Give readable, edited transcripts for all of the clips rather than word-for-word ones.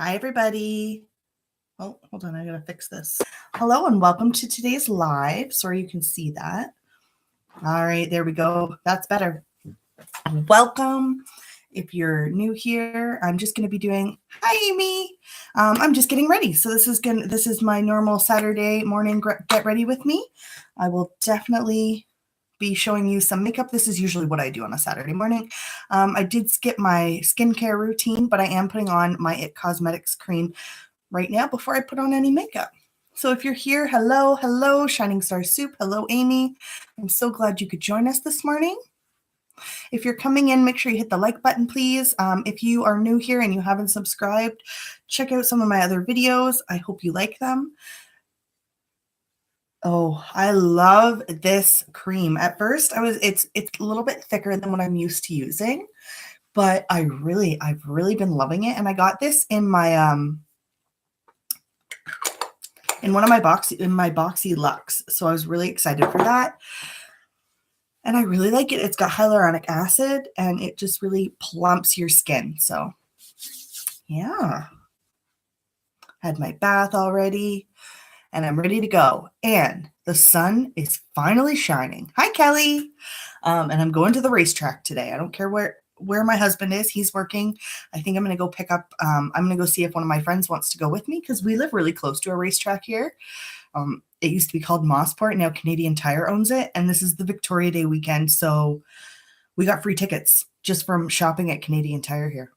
Hi, everybody. Oh, hold on. I got to fix this. Hello and welcome to today's live. Sorry you can see that. All right, there we go. That's better. Welcome. If you're new here, I'm just going to be doing, hi, Amy. I'm just getting ready. So this is my normal Saturday morning get ready with me. I will definitely be showing you some makeup. This is usually what I do on a Saturday morning. I did skip my skincare routine, but I am putting on my IT Cosmetics cream right now before I put on any makeup. So if you're here, hello, Shining Star Soup. Hello, Amy. I'm so glad you could join us this morning. If you're coming in, make sure you hit the like button, please. If you are new here and you haven't subscribed, check out some of my other videos. I hope you like them. Oh, I love this cream. At first, it's a little bit thicker than what I'm used to using, but I've really been loving it. And I got this in my in one of my Boxy Luxe. So I was really excited for that. And I really like it. It's got hyaluronic acid and it just really plumps your skin. So yeah, had my bath already and I'm ready to go. And the sun is finally shining. Hi, Kelly. And I'm going to the racetrack today. I don't care where my husband is. He's working. I think I'm going to go pick up, I'm going to go see if one of my friends wants to go with me because we live really close to a racetrack here. It used to be called Mossport. Now Canadian Tire owns it. And this is the Victoria Day weekend. So we got free tickets just from shopping at Canadian Tire here.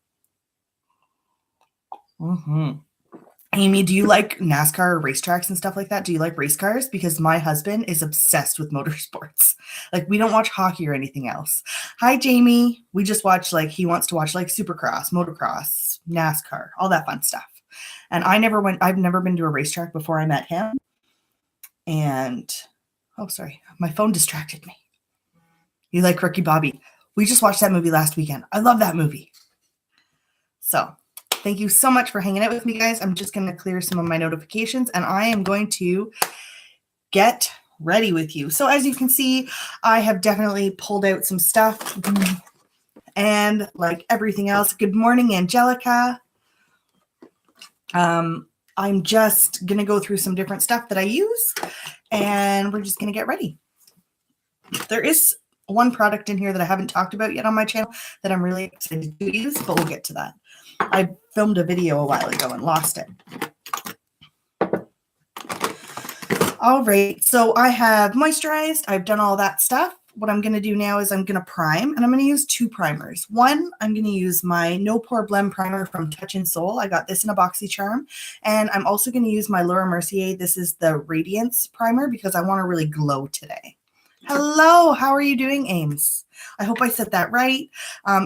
Amy, do you like NASCAR racetracks and stuff like that? Do you like race cars? Because my husband is obsessed with motorsports. Like, we don't watch hockey or anything else. Hi, Jamie. We just watch, he wants to watch, Supercross, motocross, NASCAR, all that fun stuff. And I've never been to a racetrack before I met him. And, oh, sorry, my phone distracted me. You like Ricky Bobby. We just watched that movie last weekend. I love that movie. So thank you so much for hanging out with me, guys. I'm just going to clear some of my notifications and I am going to get ready with you. So as you can see, I have definitely pulled out some stuff and like everything else. Good morning, Angelica. I'm just going to go through some different stuff that I use and we're just going to get ready. There is one product in here that I haven't talked about yet on my channel that I'm really excited to use, but we'll get to that. I filmed a video a while ago and lost it. All right, so I have moisturized. I've done all that stuff. What I'm going to do now is I'm going to prime, and I'm going to use two primers. One, I'm going to use my No Pore Blem Primer from Touch in Soul. I got this in a boxy charm. And I'm also going to use my Laura Mercier. This is the Radiance Primer because I want to really glow today. Hello, how are you doing, Ames? I hope I said that right.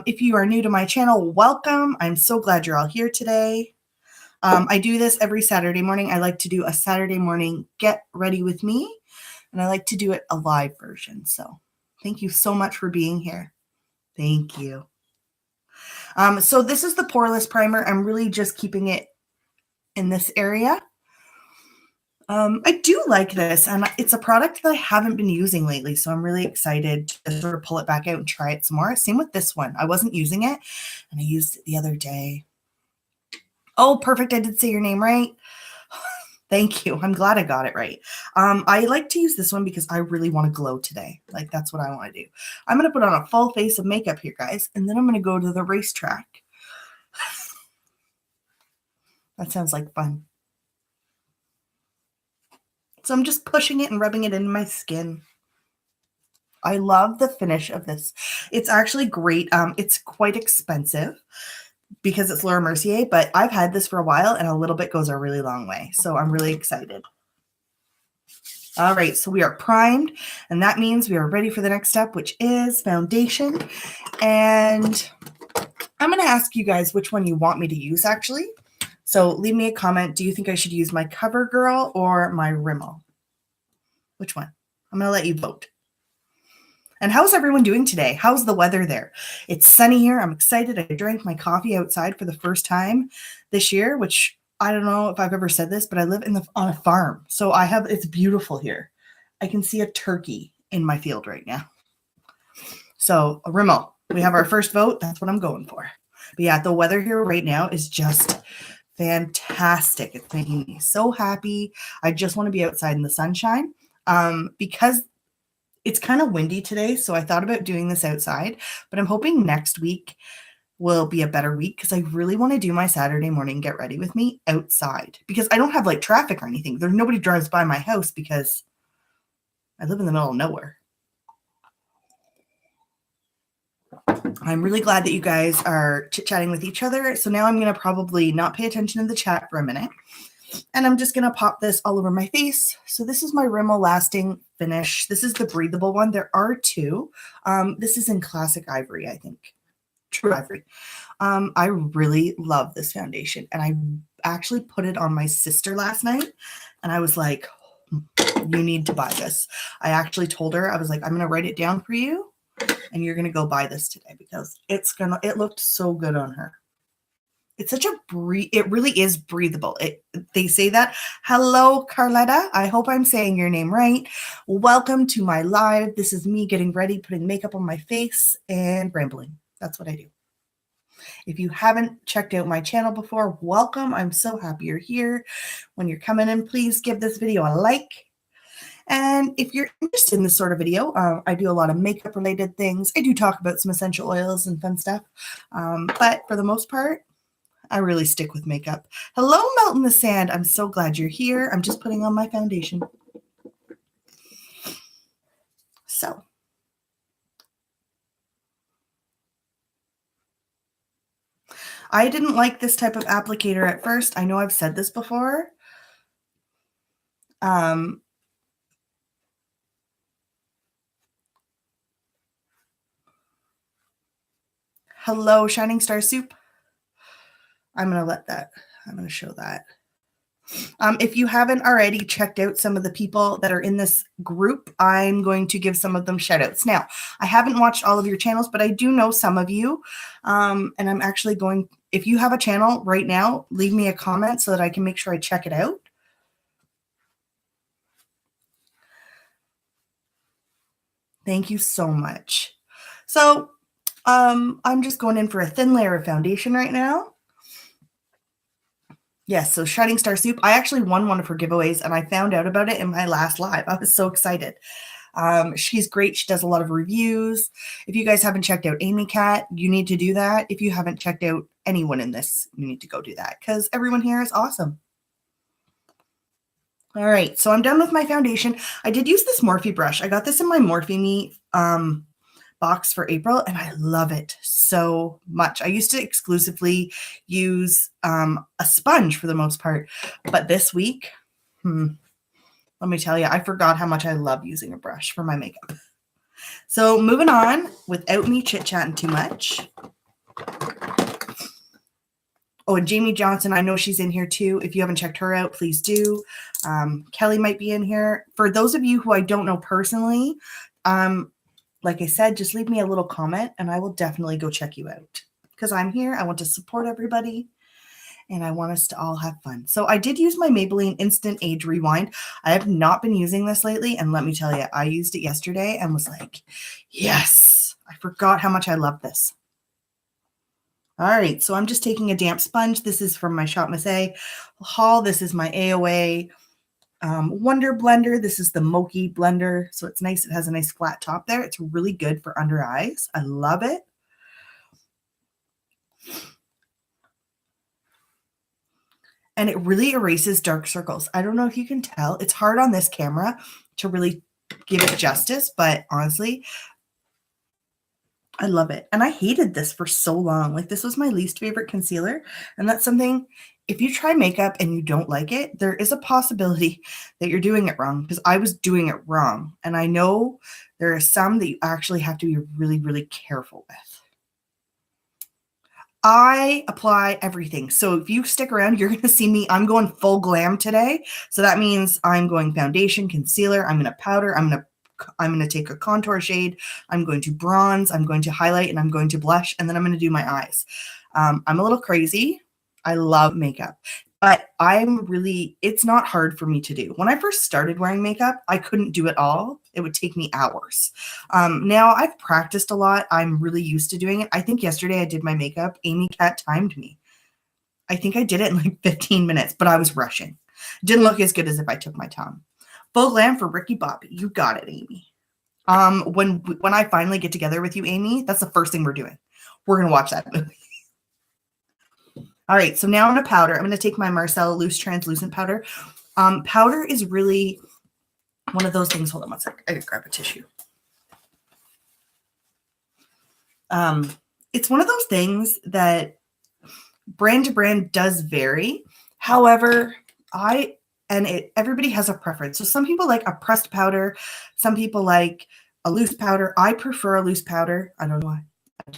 If you are new to my channel, welcome. I'm so glad you're all here today. I do this every Saturday morning. I like to do a Saturday morning get ready with me, and I like to do it a live version. So thank you so much for being here. Thank you. So this is the Poreless Primer. I'm really just keeping it in this area. I do like this, and it's a product that I haven't been using lately, so I'm really excited to sort of pull it back out and try it some more. Same with this one. I wasn't using it, and I used it the other day. Oh, perfect. I did say your name right. Thank you. I'm glad I got it right. I like to use this one because I really want to glow today. Like, that's what I want to do. I'm going to put on a full face of makeup here, guys, and then I'm going to go to the racetrack. That sounds like fun. So I'm just pushing it and rubbing it into my skin. I love the finish of this. It's actually great. It's quite expensive because it's Laura Mercier, but I've had this for a while and a little bit goes a really long way. So I'm really excited. All right, so we are primed, and that means we are ready for the next step, which is foundation. And I'm going to ask you guys which one you want me to use, actually. So leave me a comment. Do you think I should use my CoverGirl or my Rimmel? Which one? I'm going to let you vote. And how's everyone doing today? How's the weather there? It's sunny here. I'm excited. I drank my coffee outside for the first time this year, which I don't know if I've ever said this, but I live on a farm. So it's beautiful here. I can see a turkey in my field right now. So Rimmel, we have our first vote. That's what I'm going for. But yeah, the weather here right now is just fantastic. It's making me so happy. I just want to be outside in the sunshine because it's kind of windy today. So I thought about doing this outside, but I'm hoping next week will be a better week because I really want to do my Saturday morning get ready with me outside because I don't have like traffic or anything. There's nobody drives by my house because I live in the middle of nowhere. I'm really glad that you guys are chit-chatting with each other. So now I'm going to probably not pay attention to the chat for a minute. And I'm just going to pop this all over my face. So this is my Rimmel Lasting Finish. This is the breathable one. There are two. This is in Classic Ivory, I think. True Ivory. I really love this foundation. And I actually put it on my sister last night. And I was like, you need to buy this. I actually told her, I was like, I'm going to write it down for you. And you're going to go buy this today because it looked so good on her. It's such it really is breathable. They say that. Hello, Carletta. I hope I'm saying your name right. Welcome to my live. This is me getting ready, putting makeup on my face and rambling. That's what I do. If you haven't checked out my channel before, welcome. I'm so happy you're here. When you're coming in, please give this video a like. And if you're interested in this sort of video, I do a lot of makeup related things. I do talk about some essential oils and fun stuff. But for the most part, I really stick with makeup. Hello, Melt in the Sand. I'm so glad you're here. I'm just putting on my foundation. So. I didn't like this type of applicator at first. I know I've said this before. Hello, Shining Star Soup. I'm going to show that. If you haven't already checked out some of the people that are in this group, I'm going to give some of them shout outs. Now, I haven't watched all of your channels, but I do know some of you. And I'm actually going, if you have a channel right now, leave me a comment so that I can make sure I check it out. Thank you so much. So I'm just going in for a thin layer of foundation right now. Yes, so Shining Star Soup. I actually won one of her giveaways, and I found out about it in my last live. I was so excited. She's great. She does a lot of reviews. If you guys haven't checked out Amy Cat, you need to do that. If you haven't checked out anyone in this, you need to go do that because everyone here is awesome. All right, so I'm done with my foundation. I did use this Morphe brush. I got this in my Morphe Me box for April, and I love it so much. I used to exclusively use a sponge for the most part, but this week, let me tell you, I forgot how much I love using a brush for my makeup. So moving on, without me chit-chatting too much. Oh, and Jamie Johnson, I know she's in here too. If you haven't checked her out, please do. Kelly might be in here. For those of you who I don't know personally, like I said, just leave me a little comment and I will definitely go check you out because I'm here. I want to support everybody and I want us to all have fun. So I did use my Maybelline Instant Age Rewind. I have not been using this lately. And let me tell you, I used it yesterday and was like, yes, I forgot how much I love this. All right, so I'm just taking a damp sponge. This is from my Shop Miss A haul. This is my AOA Wonder Blender. This is the Mochi blender. So it's nice. It has a nice flat top there. It's really good for under eyes. I love it. And it really erases dark circles. I don't know if you can tell. It's hard on this camera to really give it justice, but honestly, I love it. And I hated this for so long. Like this was my least favorite concealer. And that's something, if you try makeup and you don't like it, there is a possibility that you're doing it wrong because I was doing it wrong. And I know there are some that you actually have to be really, really careful with. I apply everything. So if you stick around, you're going to see me. I'm going full glam today. So that means I'm going foundation, concealer. I'm going to powder. I'm going to take a contour shade. I'm going to bronze. I'm going to highlight and I'm going to blush. And then I'm going to do my eyes. I'm a little crazy. I love makeup, but it's not hard for me to do. When I first started wearing makeup, I couldn't do it all. It would take me hours. Now I've practiced a lot. I'm really used to doing it. I think yesterday I did my makeup. Amy Cat timed me. I think I did it in like 15 minutes, but I was rushing. Didn't look as good as if I took my time. Full glam for Ricky Bobby. You got it, Amy. When I finally get together with you, Amy, that's the first thing we're doing. We're going to watch that movie. All right, so now I'm going to powder. I'm going to take my Marcel Loose Translucent Powder. Powder is really one of those things. Hold on one sec. I gotta grab a tissue. It's one of those things that brand to brand does vary. However, everybody has a preference. So some people like a pressed powder. Some people like a loose powder. I prefer a loose powder. I don't know why.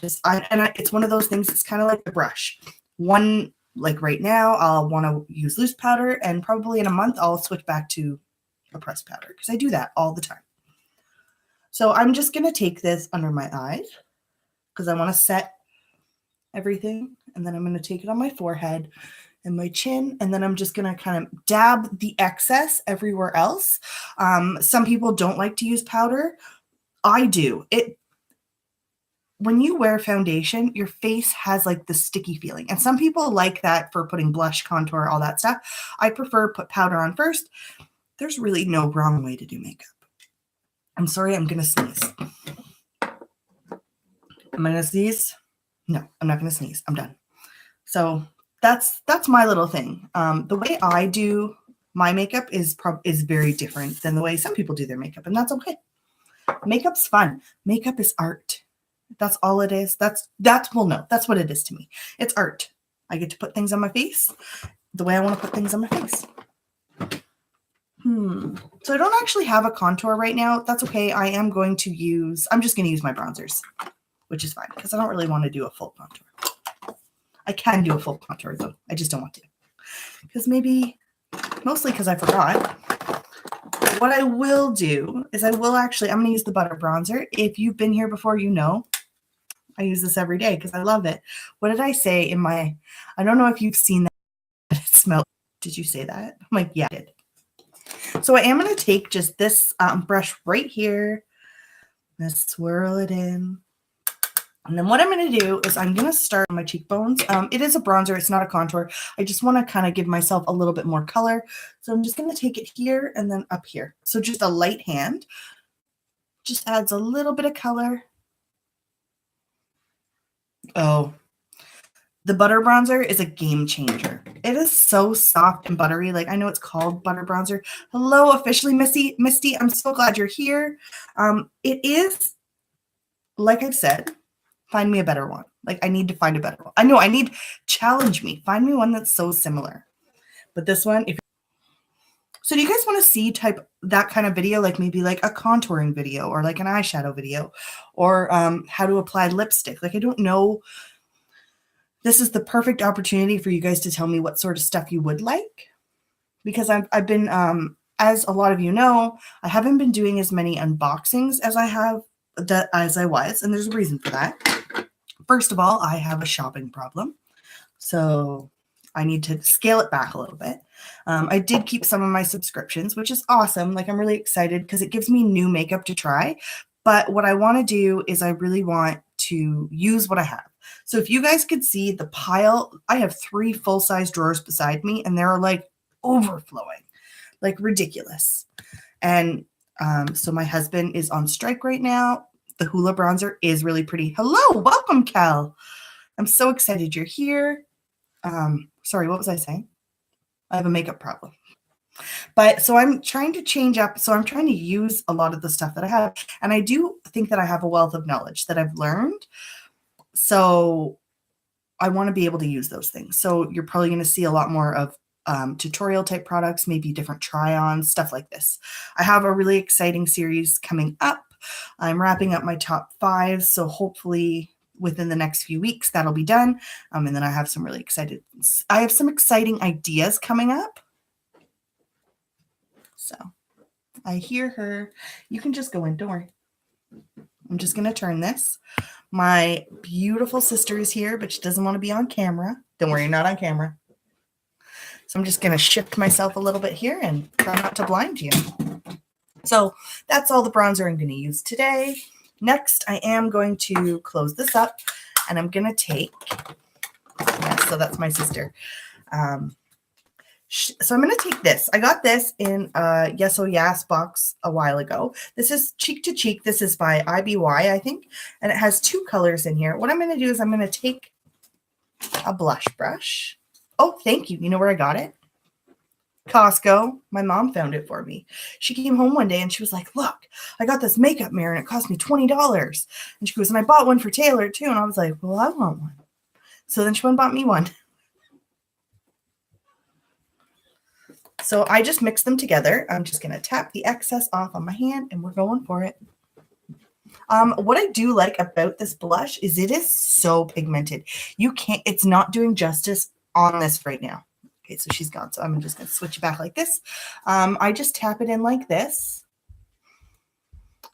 It's one of those things. It's kind of like the brush. One, like right now, I'll want to use loose powder, and probably in a month, I'll switch back to a pressed powder because I do that all the time. So I'm just going to take this under my eyes because I want to set everything. And then I'm going to take it on my forehead and my chin. And then I'm just going to kind of dab the excess everywhere else. Some people don't like to use powder. I do. When you wear foundation, your face has like the sticky feeling. And some people like that for putting blush, contour, all that stuff. I prefer put powder on first. There's really no wrong way to do makeup. I'm sorry, I'm going to sneeze. Am I going to sneeze? No, I'm not going to sneeze. I'm done. So that's my little thing. The way I do my makeup is very different than the way some people do their makeup, and that's okay. Makeup's fun. Makeup is art. That's all it is. That's what it is to me. It's art. I get to put things on my face the way I want to put things on my face. So I don't actually have a contour right now. That's okay. I'm just going to use my bronzers, which is fine because I don't really want to do a full contour. I can do a full contour though. I just don't want to mostly because I forgot. What I will do is I'm going to use the butter bronzer. If you've been here before, you know, I use this every day because I love it. What did I say I don't know if you've seen that. It smells. Did you say that? I'm like, yeah, I did. So I am going to take just this brush right here. I'm going to swirl it in. And then what I'm going to do is I'm going to start on my cheekbones. It is a bronzer. It's not a contour. I just want to kind of give myself a little bit more color. So I'm just going to take it here and then up here. So just a light hand. Just adds a little bit of color. Oh, the butter bronzer is a game changer. It is so soft and buttery. Like, I know it's called butter bronzer. Hello, officially Misty. I'm so glad you're here. It is, like I've said, find me a better one. Like, I need to find a better one. Challenge me. Find me one that's so similar. But this one, so do you guys want to see that kind of video, like maybe like a contouring video or like an eyeshadow video or how to apply lipstick? Like, I don't know. This is the perfect opportunity for you guys to tell me what sort of stuff you would like, because I've been, as a lot of you know, I haven't been doing as many unboxings as I was, and there's a reason for that. First of all, I have a shopping problem, so I need to scale it back a little bit. I did keep some of my subscriptions, which is awesome. Like, I'm really excited because it gives me new makeup to try. But what I want to do is I really want to use what I have. So if you guys could see the pile, I have 3 full-size drawers beside me, and they're like overflowing, like ridiculous. And so my husband is on strike right now. The Hoola bronzer is really pretty. Hello, welcome, Cal. I'm so excited you're here. Sorry, what was I saying? I have a makeup problem. But so I'm trying to change up. So I'm trying to use a lot of the stuff that I have. And I do think that I have a wealth of knowledge that I've learned. So I want to be able to use those things. So you're probably going to see a lot more of tutorial type products, maybe different try-ons, stuff like this. I have a really exciting series coming up. I'm wrapping up my top 5. So hopefully within the next few weeks, that'll be done. And then I have some exciting ideas coming up. So I hear her. You can just go in, don't worry. I'm just going to turn this. My beautiful sister is here, but she doesn't want to be on camera. Don't worry, you're not on camera. So I'm just going to shift myself a little bit here and try not to blind you. So that's all the bronzer I'm going to use today. Next, I am going to close this up, and I'm going to take, yes, So that's my sister. So I'm going to take this. I got this in a Yes Oh Yes box a while ago. This is Cheek to Cheek. This is by IBY, I think. And it has 2 colors in here. What I'm going to do is I'm going to take a blush brush. Oh, thank you. You know where I got it? Costco. My mom found it for me. She came home one day and she was like, look, I got this makeup mirror and it cost me $20. And she goes, and I bought one for Taylor too. And I was like, well, I want one. So then she went and bought me one. So I just mix them together. I'm just going to tap the excess off on my hand and we're going for it. What I do like about this blush is it is so pigmented. It's not doing justice on this right now. Okay, so she's gone. So I'm just going to switch it back like this. I just tap it in like this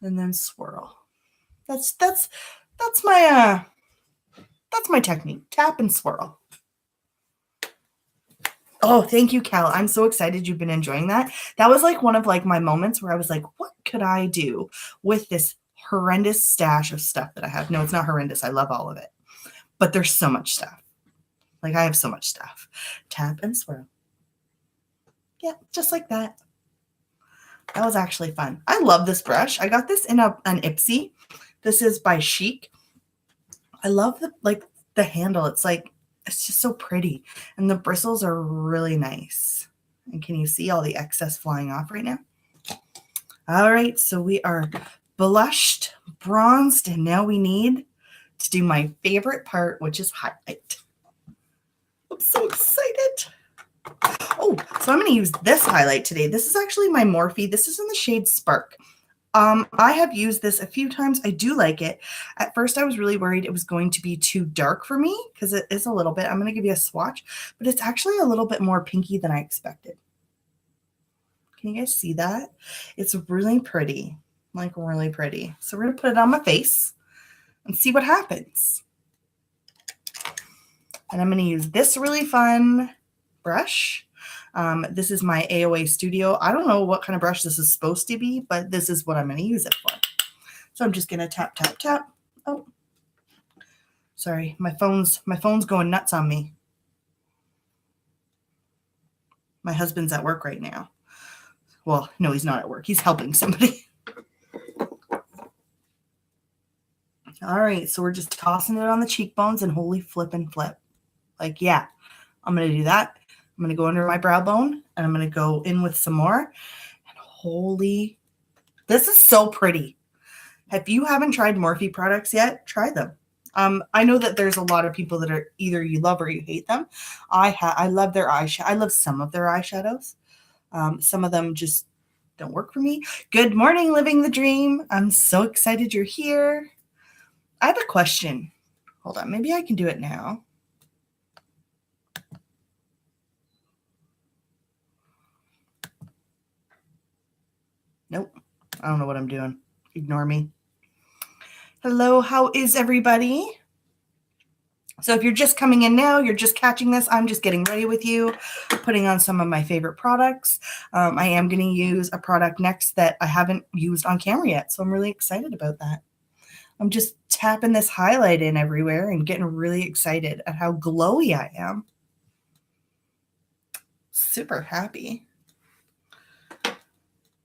and then swirl. That's my technique. Tap and swirl. Oh, thank you, Cal. I'm so excited you've been enjoying that. That was like one of like my moments where I was like, what could I do with this horrendous stash of stuff that I have? No, it's not horrendous. I love all of it. But there's so much stuff. Like I have so much stuff. Tap and swirl. Yeah, just like that. That was actually fun. I love this brush. I got this in an Ipsy. This is by Chic. I love the handle. It's just so pretty. And the bristles are really nice. And can you see all the excess flying off right now? All right, so we are blushed, bronzed, and now we need to do my favorite part, which is highlight. I'm so excited. Oh, so I'm going to use this highlight today. This is actually my Morphe. This is in the shade Spark. I have used this a few times. I do like it. At first, I was really worried it was going to be too dark for me because it is a little bit. I'm going to give you a swatch, but it's actually a little bit more pinky than I expected. Can you guys see that? It's really pretty, like really pretty. So we're going to put it on my face and see what happens. And I'm going to use this really fun brush. This is my AOA Studio. I don't know what kind of brush this is supposed to be, but this is what I'm going to use it for. So I'm just going to tap, tap, tap. Oh, sorry. My phone's going nuts on me. My husband's at work right now. Well, no, he's not at work. He's helping somebody. All right. So we're just tossing it on the cheekbones and holy flip and flip. Like, yeah, I'm going to do that. I'm going to go under my brow bone and I'm going to go in with some more. And holy, this is so pretty. If you haven't tried Morphe products yet, try them. I know that there's a lot of people that are either you love or you hate them. I love their eyeshadow. I love some of their eyeshadows. Some of them just don't work for me. Good morning, Living the Dream. I'm so excited you're here. I have a question. Hold on. Maybe I can do it now. Nope. I don't know what I'm doing. Ignore me. Hello, how is everybody? So if you're just coming in now, you're just catching this, I'm just getting ready with you, putting on some of my favorite products. I am going to use a product next that I haven't used on camera yet, so I'm really excited about that. I'm just tapping this highlight in everywhere and getting really excited at how glowy I am. Super happy.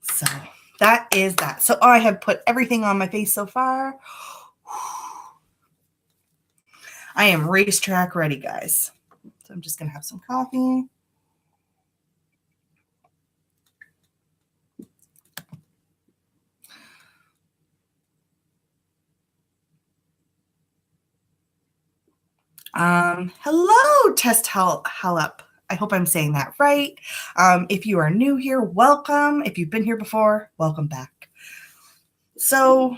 So that is that. So I have put everything on my face so far. I am racetrack ready, guys. So I'm just going to have some coffee. Hello, Test Hallup. I hope I'm saying that right. If you are new here, welcome. If you've been here before, welcome back. So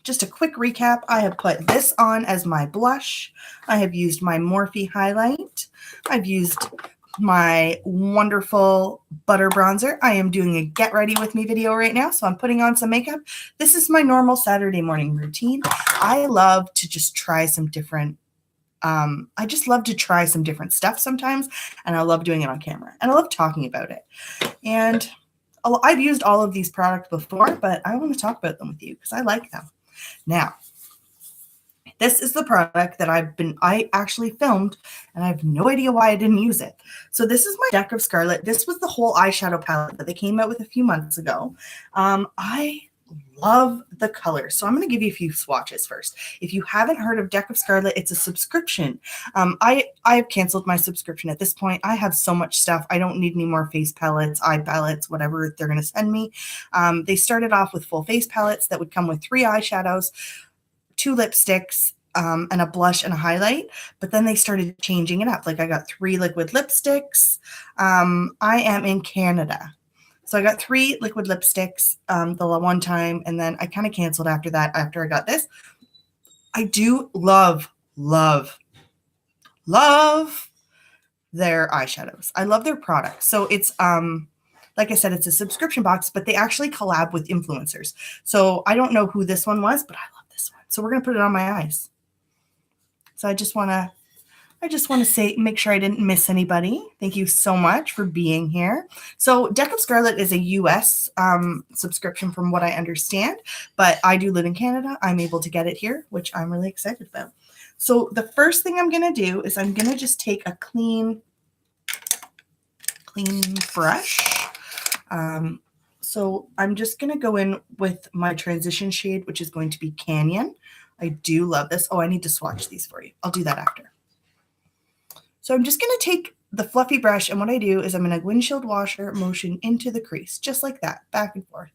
just a quick recap. I have put this on as my blush. I have used my Morphe highlight. I've used my wonderful butter bronzer. I am doing a get ready with me video right now, so I'm putting on some makeup. This is my normal Saturday morning routine. I love to just try some different I just love to try some different stuff sometimes, and I love doing it on camera, and I love talking about it. And I've used all of these products before, but I want to talk about them with you because I like them. Now, This is the product that I actually filmed, and I have no idea why I didn't use it. So this is my deck of Scarlet. This was the whole eyeshadow palette that they came out with a few months ago. I love the colors. So I'm going to give you a few swatches first. If you haven't heard of Deck of Scarlet, it's a subscription. I have canceled my subscription at this point. I have so much stuff. I don't need any more face palettes, eye palettes, whatever they're going to send me. They started off with full face palettes that would come with 3 eyeshadows, 2 lipsticks, and a blush and a highlight. But then they started changing it up. Like I got 3 liquid lipsticks. I am in Canada. So I got 3 liquid lipsticks the one time, and then I kind of canceled after that after I got this. I do love their eyeshadows. I love their products. So it's like I said, it's a subscription box, but they actually collab with influencers. So I don't know who this one was, but I love this one. So we're going to put it on my eyes. So I just want to say, make sure I didn't miss anybody. Thank you so much for being here. So Deck of Scarlet is a US subscription from what I understand, but I do live in Canada. I'm able to get it here, which I'm really excited about. So the first thing I'm going to do is I'm going to just take a clean brush. So I'm just going to go in with my transition shade, which is going to be Canyon. I do love this. Oh, I need to swatch these for you. I'll do that after. So I'm just going to take the fluffy brush, and what I do is I'm going to windshield washer motion into the crease, just like that, back and forth.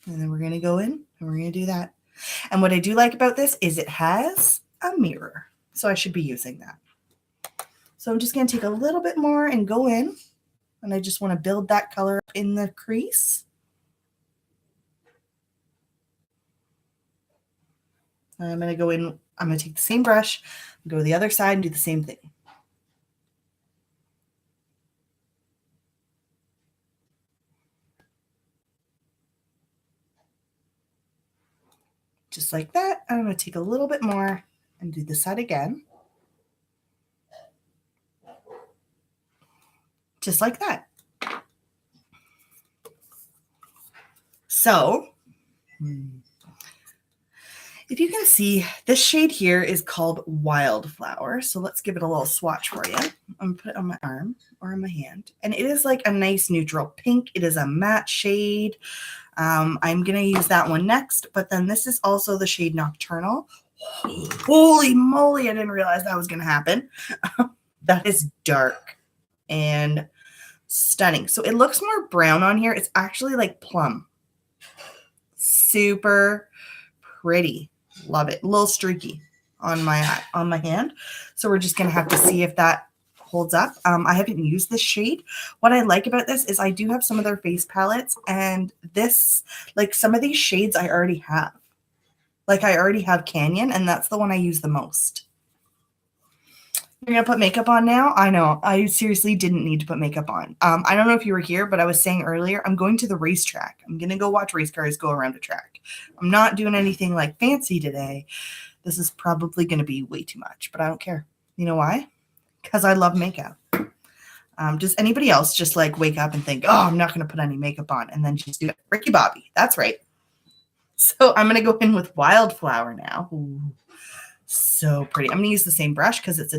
And then we're going to go in, and we're going to do that. And what I do like about this is it has a mirror, so I should be using that. So I'm just going to take a little bit more and go in, and I just want to build that color in the crease. And I'm going to go in, I'm going to take the same brush, go to the other side and do the same thing. Just like that. I'm going to take a little bit more and do this side again. Just like that. So, if you can see, this shade here is called Wildflower. So let's give it a little swatch for you. I'm going to put it on my arm or on my hand. And it is like a nice neutral pink. It is a matte shade. I'm going to use that one next. But then this is also the shade Nocturnal. Holy moly, I didn't realize that was going to happen. That is dark and stunning. So it looks more brown on here. It's actually like plum. Super pretty. Love it. A little streaky on my hand. So we're just going to have to see if that holds up. I haven't used this shade. What I like about this is I do have some of their face palettes, and this, like some of these shades I already have. Like I already have Canyon, and that's the one I use the most. You're going to put makeup on now? I know. I seriously didn't need to put makeup on. I don't know if you were here, but I was saying earlier, I'm going to the racetrack. I'm going to go watch race cars go around a track. I'm not doing anything like fancy today. This is probably going to be way too much, but I don't care. You know why? Because I love makeup. Does anybody else just like wake up and think, oh, I'm not going to put any makeup on, and then just do it? Ricky Bobby. That's right. So I'm going to go in with Wildflower now. Ooh. So pretty. I'm going to use the same brush because it's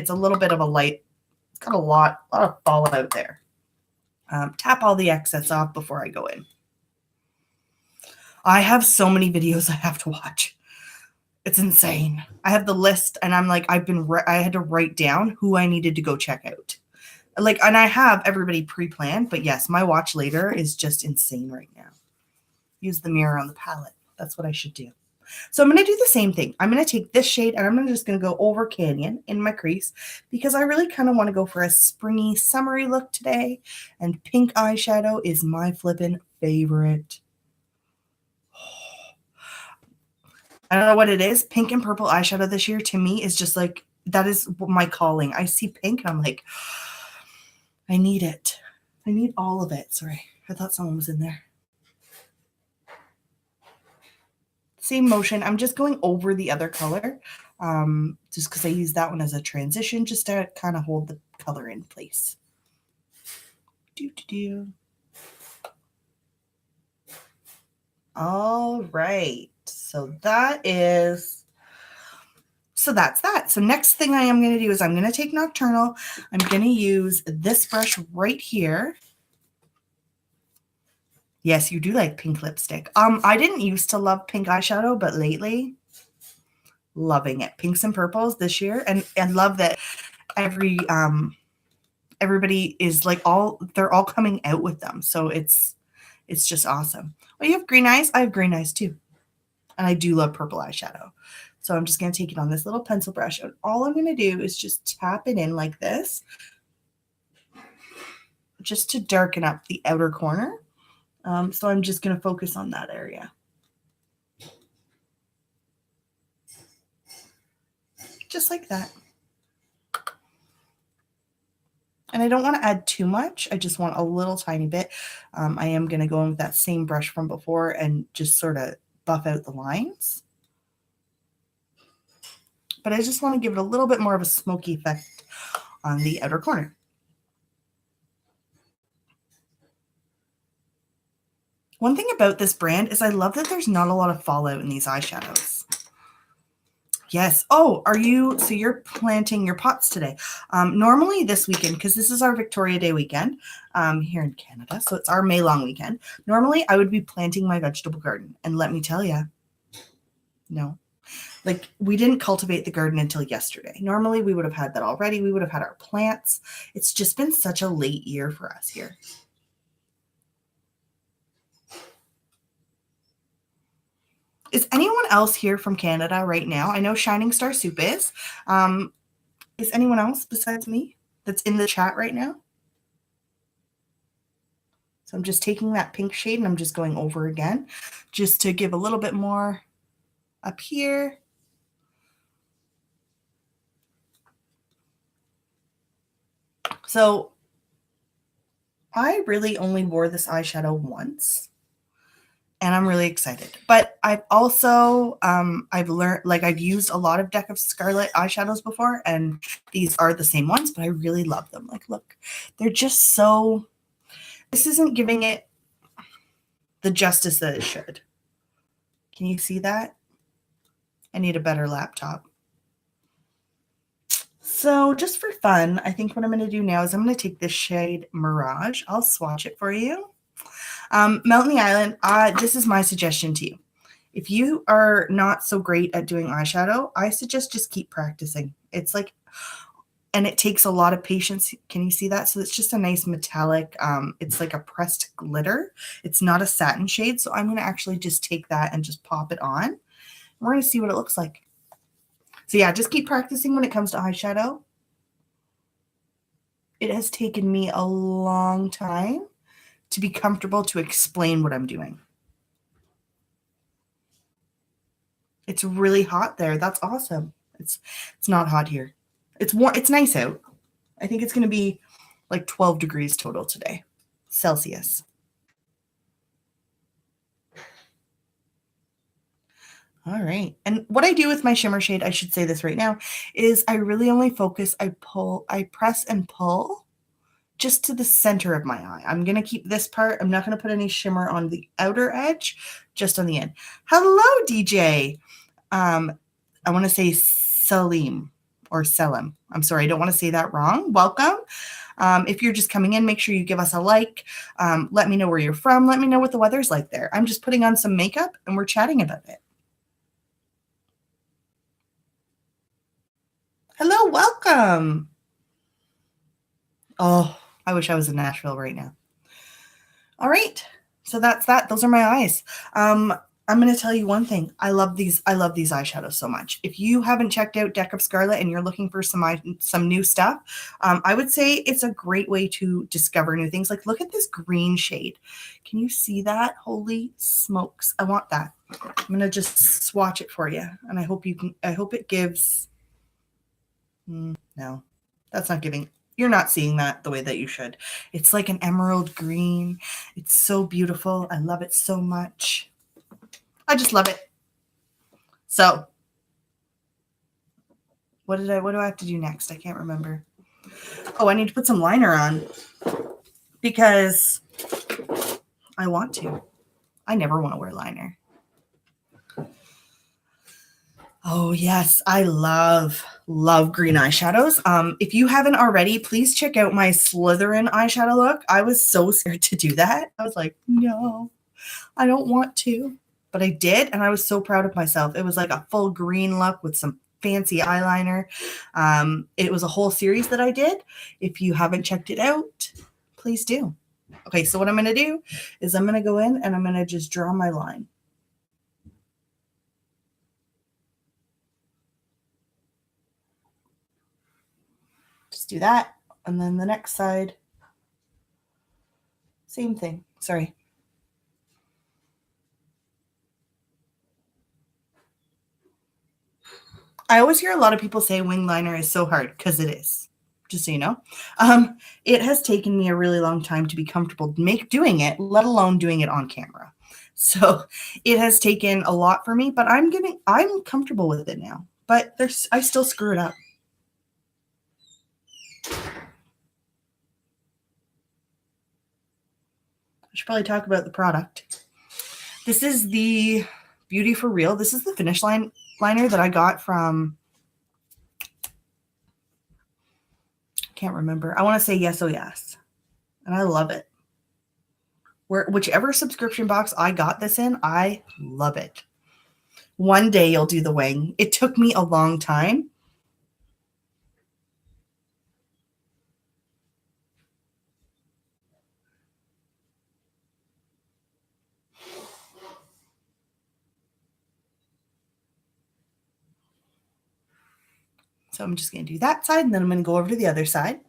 a little bit of a light. It's got a lot of fallout there. Tap all the excess off before I go in. I have so many videos I have to watch. It's insane. I have the list, and I'm like, I had to write down who I needed to go check out. Like, and I have everybody pre-planned, but yes, my watch later is just insane right now. Use the mirror on the palette. That's what I should do. So I'm going to do the same thing. I'm going to take this shade, and I'm just going to go over Canyon in my crease because I really kind of want to go for a springy, summery look today. And pink eyeshadow is my flippin' favorite. I don't know what it is. Pink and purple eyeshadow this year to me is just like, that is my calling. I see pink and I'm like, I need it. I need all of it. Sorry. I thought someone was in there. Same motion. I'm just going over the other color just because I use that one as a transition just to kind of hold the color in place. All right. So that's that. So next thing I am going to do is I'm going to take Nocturnal. I'm going to use this brush right here. Yes, you do like pink lipstick. I didn't used to love pink eyeshadow, but lately, loving it. Pinks and purples this year. And love that everybody is like they're all coming out with them. So it's just awesome. Oh, you have green eyes? I have green eyes too. And I do love purple eyeshadow. So I'm just going to take it on this little pencil brush. And all I'm going to do is just tap it in like this, just to darken up the outer corner. So I'm just going to focus on that area. Just like that. And I don't want to add too much. I just want a little tiny bit. I am going to go in with that same brush from before and just sort of buff out the lines. But I just want to give it a little bit more of a smoky effect on the outer corner. One thing about this brand is I love that there's not a lot of fallout in these eyeshadows. Yes. Oh, so you're planting your pots today. Normally this weekend, because this is our Victoria Day weekend here in Canada, so it's our May long weekend. Normally I would be planting my vegetable garden. And let me tell you, no. Like, we didn't cultivate the garden until yesterday. Normally we would have had that already. We would have had our plants. It's just been such a late year for us here. Is anyone else here from Canada right now? I know Shining Star Soup is. Is anyone else besides me that's in the chat right now? So I'm just taking that pink shade and I'm just going over again just to give a little bit more up here. So I really only wore this eyeshadow once. And I'm really excited. But I've also, I've learned, like, I've used a lot of Deck of Scarlet eyeshadows before, and these are the same ones, but I really love them. Like, look, they're just so, this isn't giving it the justice that it should. Can you see that? I need a better laptop. So just for fun, I think what I'm going to do now is I'm going to take this shade Mirage. I'll swatch it for you. Melt in the Island, this is my suggestion to you. If you are not so great at doing eyeshadow, I suggest just keep practicing. It's like, and it takes a lot of patience. Can you see that? So it's just a nice metallic, it's like a pressed glitter. It's not a satin shade. So I'm going to actually just take that and just pop it on. We're going to see what it looks like. So yeah, just keep practicing when it comes to eyeshadow. It has taken me a long time to be comfortable to explain what I'm doing. It's really hot there. That's awesome. It's not hot here. It's warm. It's nice out. I think it's going to be like 12 degrees total today, Celsius. All right. And what I do with my shimmer shade, I should say this right now, is I really only focus, I press and pull just to the center of my eye. I'm going to keep this part. I'm not going to put any shimmer on the outer edge, just on the end. Hello, DJ. I want to say Salim or Selim. I'm sorry. I don't want to say that wrong. Welcome. If you're just coming in, make sure you give us a like. Let me know where you're from. Let me know what the weather's like there. I'm just putting on some makeup and we're chatting about it. Hello, welcome. Oh, I wish I was in Nashville right now. All right. So that's that. Those are my eyes. I'm going to tell you one thing. I love these eyeshadows so much. If you haven't checked out Deck of Scarlet and you're looking for some new stuff, I would say it's a great way to discover new things. Like, look at this green shade. Can you see that? Holy smokes. I want that. I'm going to just swatch it for you. And I hope it gives, no, that's not giving. You're not seeing that the way that you should. It's like an emerald green. It's so beautiful. I love it so much. I just love it. So what do I have to do next? I can't remember. Oh, I need to put some liner on because I want to. I never want to wear liner. Oh yes, I love green eyeshadows. If you haven't already, please check out my Slytherin eyeshadow look. I was so scared to do that. I was like, no, I don't want to, but I did, and I was so proud of myself. It was like a full green look with some fancy eyeliner. It was a whole series that I did. If you haven't checked it out, please do. Okay, so what I'm going to do is I'm going to go in and I'm going to just draw my line. Just do that. And then the next side, same thing. Sorry. I always hear a lot of people say wing liner is so hard because it is, just so you know. It has taken me a really long time to be comfortable doing it, let alone doing it on camera. So it has taken a lot for me, but I'm comfortable with it now. But I still screw it up. I should probably talk about the product. This is the Beauty for Real. This is the finish liner that I got from, I can't remember. I want to say Yes Oh Yes. And I love it. Whichever subscription box I got this in, I love it. One day you'll do the wing. It took me a long time. So I'm just going to do that side, and then I'm going to go over to the other side.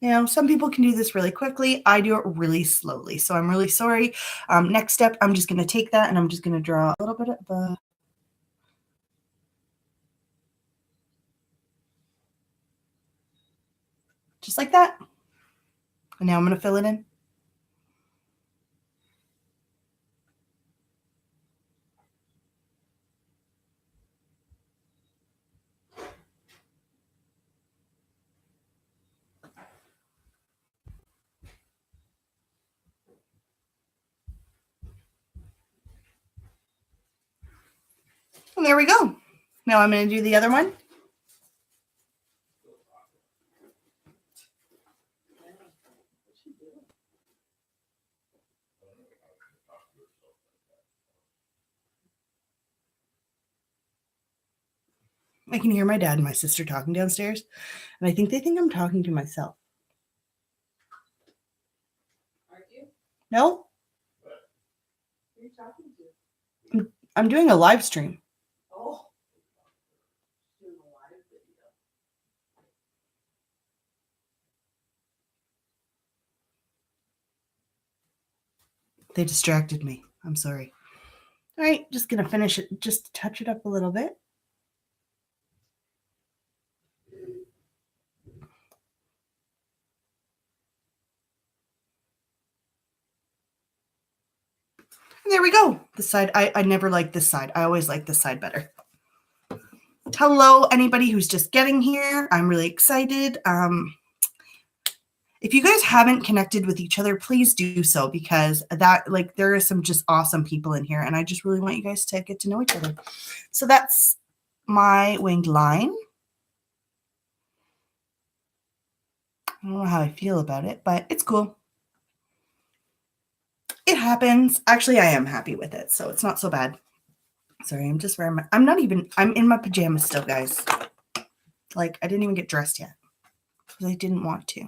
You know, some people can do this really quickly. I do it really slowly, so I'm really sorry. Next step, I'm just going to take that, and I'm just going to draw a little bit of the... just like that. And now I'm going to fill it in. And there we go. Now I'm going to do the other one. I can hear my dad and my sister talking downstairs, and I think they think I'm talking to myself. Aren't you? No. Who are you talking to? I'm doing a live stream. Oh. Doing a live video. They distracted me. I'm sorry. All right, just going to finish it, just touch it up a little bit. And there we go. This side, I never liked this side. I always like this side better. Hello, anybody who's just getting here. I'm really excited. If you guys haven't connected with each other, please do so, because there are some just awesome people in here, and I just really want you guys to get to know each other. So that's my winged line. I don't know how I feel about it, but it's cool. It happens. Actually, I am happy with it, so it's not so bad. Sorry, I'm just wearing I'm in my pajamas still, guys. Like, I didn't even get dressed yet because I didn't want to.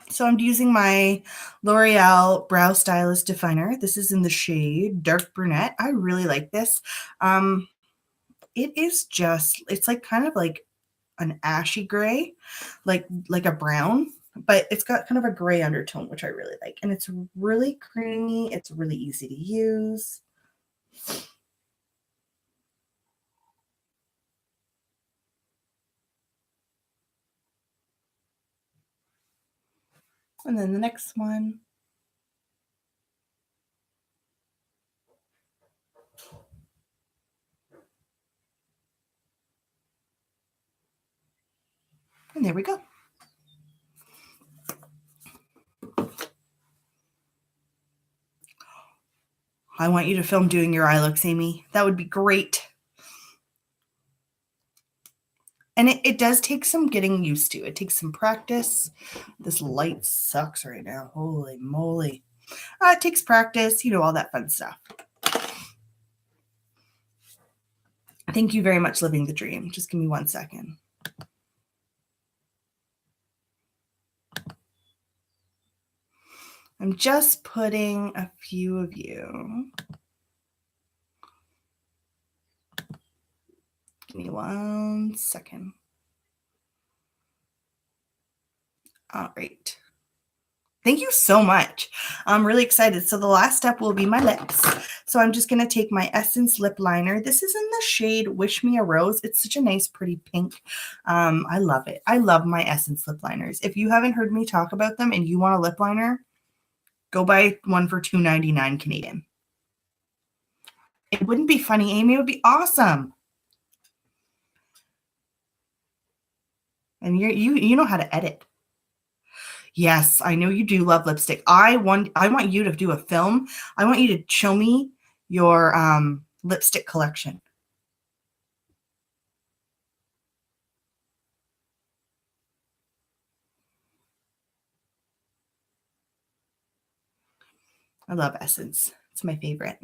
So I'm using my L'Oreal Brow Stylist Definer. This is in the shade Dark Brunette. I really like this. It is just, it's like kind of like an ashy gray, like a brown, but it's got kind of a gray undertone, which I really like. And it's really creamy. It's really easy to use. And then the next one. And there we go. I want you to film doing your eye looks, Amy. That would be great. And it does take some getting used to. It takes some practice. This light sucks right now. Holy moly. It takes practice, you know, all that fun stuff. Thank you very much, Living the Dream. Just give me 1 second. I'm just putting a few of you. Give me 1 second. All right. Thank you so much. I'm really excited. So the last step will be my lips. So I'm just going to take my Essence lip liner. This is in the shade Wish Me a Rose. It's such a nice, pretty pink. I love it. I love my Essence lip liners. If you haven't heard me talk about them and you want a lip liner, go buy one for $2.99 Canadian. It wouldn't be funny, Amy. It would be awesome. And you know how to edit. Yes, I know you do love lipstick. I want you to do a film. I want you to show me your lipstick collection. I love Essence. It's my favorite.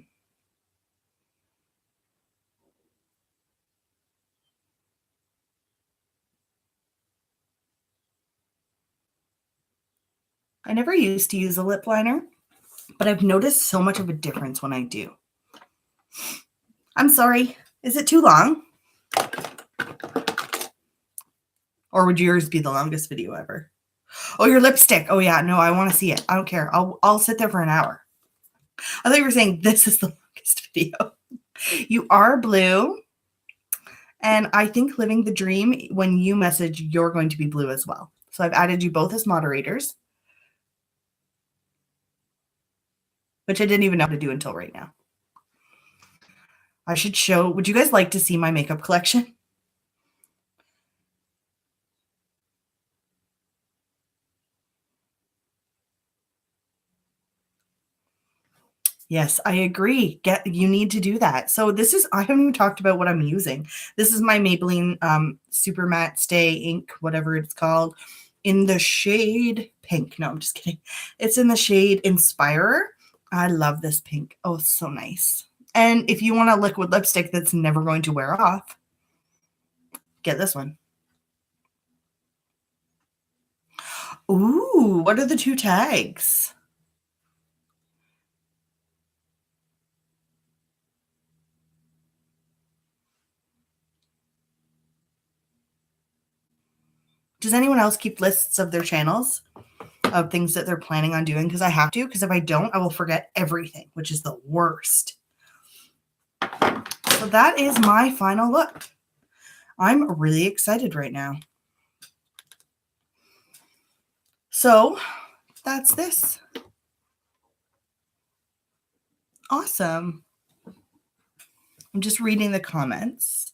I never used to use a lip liner, but I've noticed so much of a difference when I do. I'm sorry. Is it too long? Or would yours be the longest video ever? Oh, your lipstick. Oh yeah, no, I want to see it. I don't care. I'll sit there for an hour. I thought you were saying this is the longest video. You are blue. And I think Living the Dream, when you message, you're going to be blue as well. So I've added you both as moderators, which I didn't even know how to do until right now. I should show, would you guys like to see my makeup collection? Yes, I agree. You need to do that. So this is, I haven't even talked about what I'm using. This is my Maybelline Super Matte Stay Ink, whatever it's called, in the shade pink. No, I'm just kidding. It's in the shade Inspirer. I love this pink. Oh, it's so nice. And if you want a liquid lipstick that's never going to wear off, get this one. Ooh, what are the 2 tags? Does anyone else keep lists of their channels, of things that they're planning on doing? Because I have to, because if I don't, I will forget everything, which is the worst. So that is my final look. I'm really excited right now. So that's this. Awesome. I'm just reading the comments.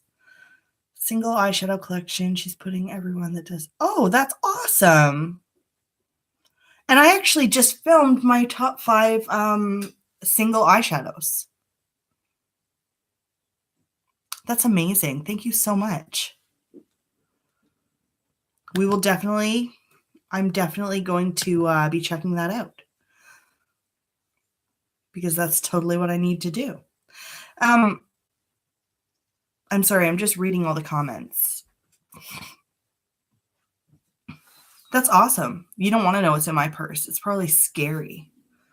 Single eyeshadow collection. She's putting everyone that does. Oh, that's awesome. And I actually just filmed my top 5 single eyeshadows. That's amazing. Thank you so much. We will definitely, I'm definitely going to be checking that out, because that's totally what I need to do. I'm sorry, I'm just reading all the comments. That's awesome. You don't want to know what's in my purse. It's probably scary.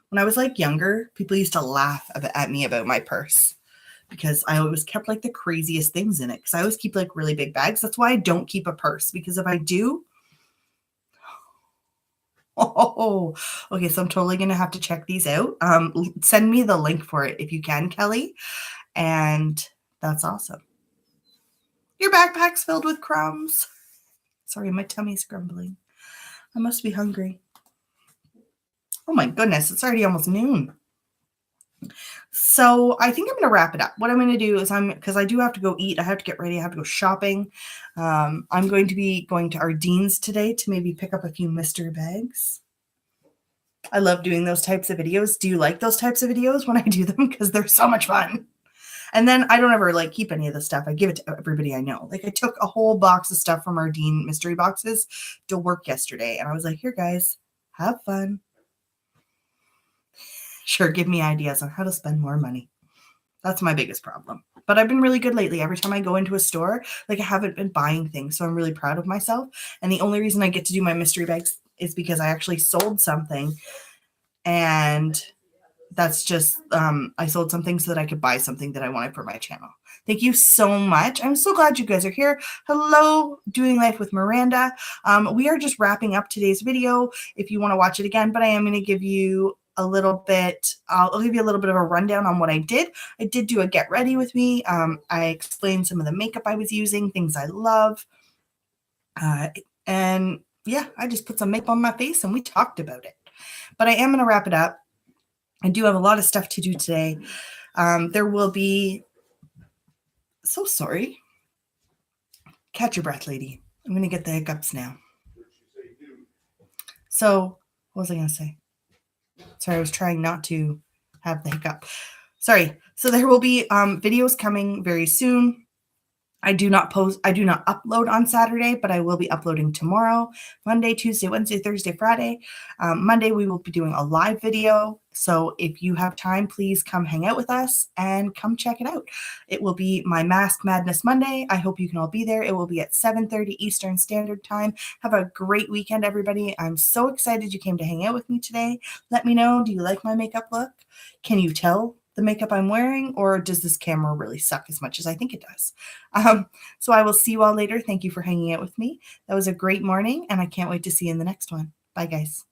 When I was like younger, people used to laugh at me about my purse because I always kept like the craziest things in it, because I always keep like really big bags. That's why I don't keep a purse, because if I do, oh, okay, so I'm totally going to have to check these out. Send me the link for it if you can, Kelly. And that's awesome. Your backpack's filled with crumbs. Sorry, my tummy's grumbling. I must be hungry. Oh my goodness, it's already almost noon. So I think I'm going to wrap it up. What I'm going to do is because I do have to go eat. I have to get ready. I have to go shopping. I'm going to be going to Ardene's today to maybe pick up a few mystery bags. I love doing those types of videos. Do you like those types of videos when I do them? Because they're so much fun. And then I don't ever like keep any of the stuff. I give it to everybody I know. Like I took a whole box of stuff from Ardene mystery boxes to work yesterday. And I was like, here, guys, have fun. Sure, give me ideas on how to spend more money. That's my biggest problem. But I've been really good lately. Every time I go into a store, like I haven't been buying things. So I'm really proud of myself. And the only reason I get to do my mystery bags is because I actually sold something. And that's just, I sold something so that I could buy something that I wanted for my channel. Thank you so much. I'm so glad you guys are here. Hello, Doing Life with Miranda. We are just wrapping up today's video if you want to watch it again, but I am going to give you a little bit, I'll give you a little bit of a rundown on what I did. I did do a get ready with me. I explained some of the makeup I was using, things I love. And yeah, I just put some makeup on my face and we talked about it. But I am going to wrap it up. I do have a lot of stuff to do today. There will be, so sorry. Catch your breath, lady. I'm going to get the hiccups now. So what was I going to say? Sorry, I was trying not to have the hiccup. Sorry. So there will be videos coming very soon. I do not upload on Saturday, but I will be uploading tomorrow, Monday, Tuesday, Wednesday, Thursday, Friday. Monday, we will be doing a live video. So if you have time, please come hang out with us and come check it out. It will be my Mask Madness Monday. I hope you can all be there. It will be at 7:30 Eastern Standard Time. Have a great weekend, everybody. I'm so excited you came to hang out with me today. Let me know, do you like my makeup look? Can you tell the makeup I'm wearing, or does this camera really suck as much as I think it does? So I will see you all later. Thank you for hanging out with me. That was a great morning, and I can't wait to see you in the next one. Bye, guys.